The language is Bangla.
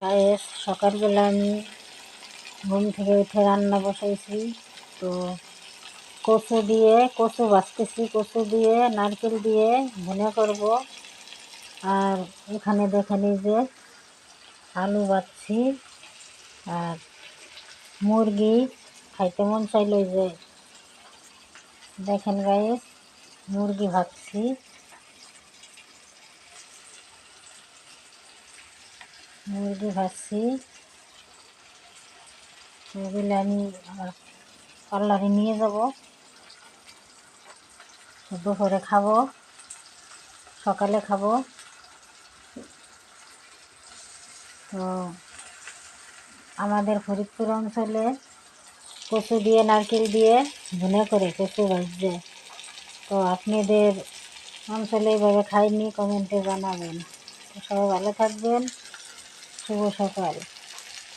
গাইস, সকালবেলা আমি ঘুম থেকে উঠে রান্না বসাইছি। তো কচু ভাজতেছি, কচু দিয়ে নারকেল দিয়ে ভুনা করব। আর এখানে দেখেন এই যে আলু ভাজছি। আর মুরগি খাইতে মন চাইলো, এই যে দেখেন গাইস, মুরগি ভাজছি। এগুলো আমি আমার পার্লারে নিয়ে যাব, দুপুরে খাবো, সকালে খাবো। তো আমাদের ফরিদপুর অঞ্চলে কচু দিয়ে নারকেল দিয়ে ভুনা করে কচু ভাজছে। তো আপনাদের অঞ্চলে এইভাবে খাইনি, কমেন্টে জানাবেন। তো সবাই ভালো থাকবেন। শুভ সকাল।